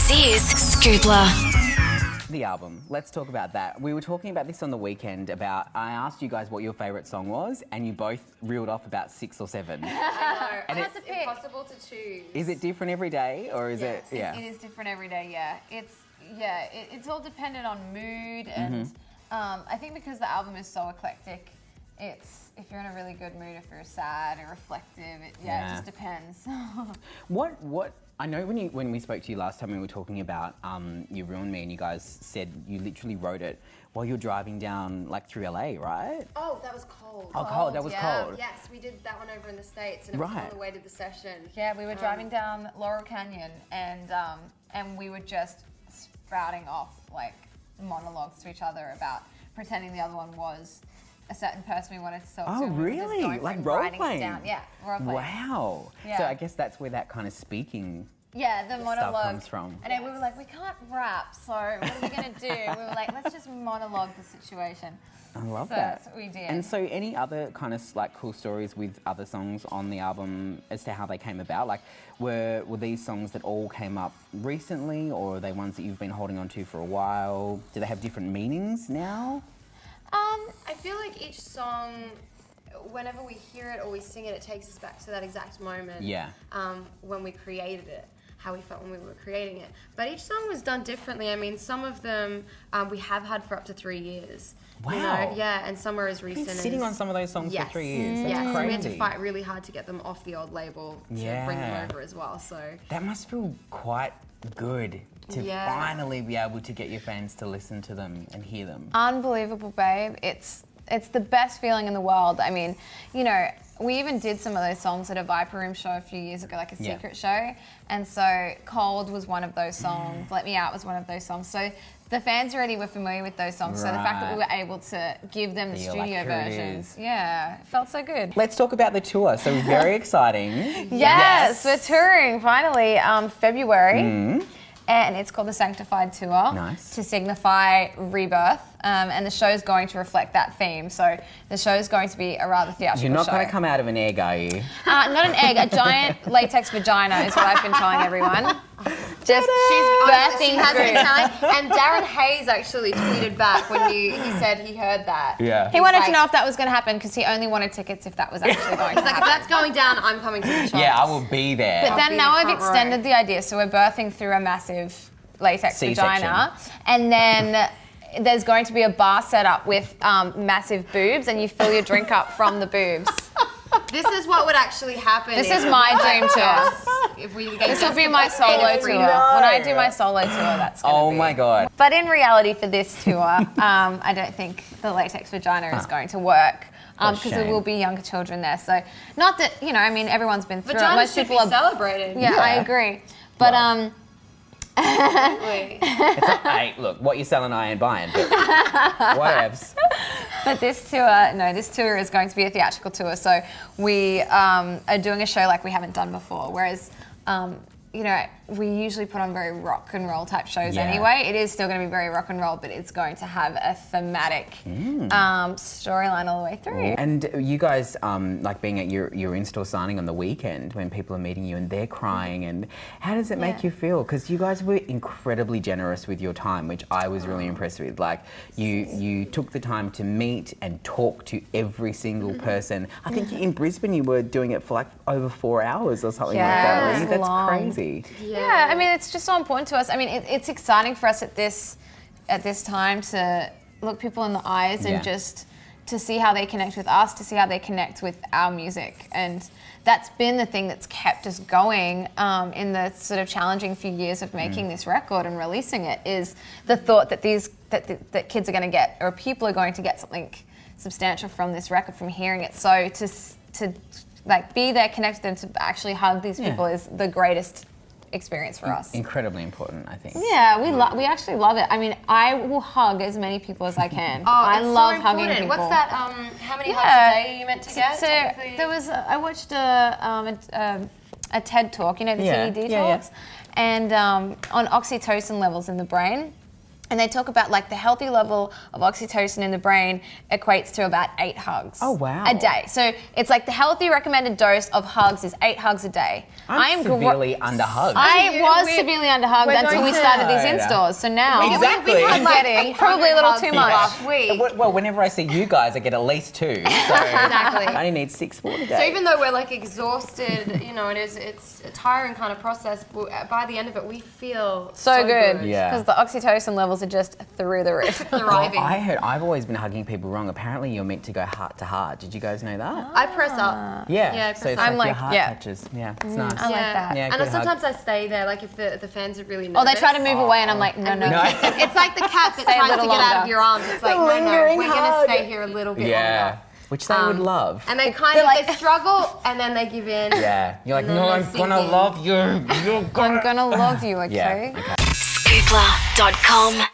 This is Scoopla. The album. Let's talk about that. We were talking about this on the weekend I asked you guys what your favourite song was and you both reeled off about 6 or 7. I know. And It's impossible to choose. Is it different every day or is it? It is different every day, yeah. It's all dependent on mood and I think because the album is so eclectic, it's if you're in a really good mood, if you're sad or reflective, it just depends. What I know when we spoke to you last time we were talking about You Ruined Me and you guys said you literally wrote it while you're driving down like through LA, right? Oh, that was cold. Oh, cold. That was cold. Yes, we did that one over in the States and it was on the way to the session. Yeah, we were driving down Laurel Canyon and we were just spouting off like monologues to each other about pretending the other one was a certain person we wanted to talk to. Oh, really? Like role playing? Yeah, role playing. Wow. Yeah. So I guess that's where that kind of speaking the monologue stuff comes from. And then we were like, we can't rap, so what are we going to do? We were like, let's just monologue the situation. I love so that. That's what we did. And so any other kind of like cool stories with other songs on the album as to how they came about? Like were these songs that all came up recently or are they ones that you've been holding on to for a while? Do they have different meanings now? I feel like each song, whenever we hear it or we sing it, it takes us back to that exact moment. Yeah. When we created it, how we felt when we were creating it. But each song was done differently. I mean, some of them we have had for up to 3 years. Wow. You know? Yeah, and some are as recent You've been sitting on some of those songs for 3 years. That's crazy. So we had to fight really hard to get them off the old label to bring them over as well. So that must feel quite good to finally be able to get your fans to listen to them and hear them. Unbelievable, babe. It's the best feeling in the world. I mean, you know, we even did some of those songs at a Viper Room show a few years ago, like a secret show. And so Cold was one of those songs. Let Me Out was one of those songs. So the fans already were familiar with those songs. So the fact that we were able to give them the studio versions, it felt so good. Let's talk about the tour. So very exciting. Yes, we're touring finally February. And it's called the Sanctified Tour to signify rebirth. And the show's going to reflect that theme. So the show's going to be a rather theatrical show. You're not going to come out of an egg, are you? Not an egg, a giant latex vagina is what I've been telling everyone. Just she has been telling. And Darren Hayes actually tweeted back when he said he heard that. Yeah. He wanted to know if that was going to happen because he only wanted tickets if that was actually going to happen. If that's going down, I'm coming to the show. Yeah, I will be there. But then now I've extended the idea, so we're birthing through a massive latex vagina, and then there's going to be a bar set up with massive boobs, and you fill your drink up from the boobs. This is what would actually happen. This is my dream tour. This will be my solo tour. When I do my solo tour, that's going to be. Oh my God. But in reality, for this tour, I don't think the latex vagina is going to work. Because there will be younger children there. So, not that, you know, I mean, everyone's been through it. Most people are celebrated. Yeah, I agree. But, Hey, look, what you're selling, I ain't buying. But whatevs. But this tour is going to be a theatrical tour. So we are doing a show like we haven't done before. Whereas, you know, we usually put on very rock and roll type shows anyway. It is still going to be very rock and roll, but it's going to have a thematic storyline all the way through. And you guys, like being at your in-store signing on the weekend when people are meeting you and they're crying, and how does it make you feel? Because you guys were incredibly generous with your time, which I was really impressed with. Like you took the time to meet and talk to every single person. I think in Brisbane you were doing it for like over 4 hours or something like that. Really? That's long. Crazy. Yeah, I mean, it's just so important to us. I mean, it's exciting for us at this time to look people in the eyes and just to see how they connect with us, to see how they connect with our music. And that's been the thing that's kept us going in the sort of challenging few years of making this record and releasing it, is the thought that that kids are going to get, or people are going to get something substantial from this record, from hearing it. So to like be there, connect with them, to actually hug these people is the greatest experience for us. Incredibly important, I think. Yeah, we actually love it. I mean, I will hug as many people as I can. I love hugging people. What's that? How many hugs a day are you meant to get? So there was I watched a TED talk, you know, the TED talks, and on oxytocin levels in the brain. And they talk about like the healthy level of oxytocin in the brain equates to about 8 hugs. Oh, wow. A day. So it's like the healthy recommended dose of hugs is 8 hugs a day. I'm severely underhugged. I was severely underhugged until we started these installs. So now Exactly. I'm getting probably a little too much. last week. Well, whenever I see you guys, I get at least 2. So Exactly. I only need 6 more a day. So even though we're like exhausted, you know, it's a tiring kind of process. But by the end of it, we feel So good. Yeah. Because the oxytocin levels are just through the roof. thriving. I heard I've always been hugging people wrong. Apparently, you're meant to go heart to heart. Did you guys know that? I press up. Yeah. Yeah, so it's I'm like like, your heart yeah. touches. Yeah, it's nice. I like that. Yeah, and good sometimes I stay there, like if the fans are really Oh, nervous. they try to move away and I'm like, no. It's like the cat that Stay a tries to little get out longer. of your arms. It's like, no, lingering we're going hug. to stay here a little bit Yeah. longer. Which they would love. And they kind They're of, like- they struggle and then they give in. Yeah. You're like, And no, then I'm they gonna sink in. love you. You're gonna. I'm gonna love you, okay? Yeah. Okay. Scoopla.com.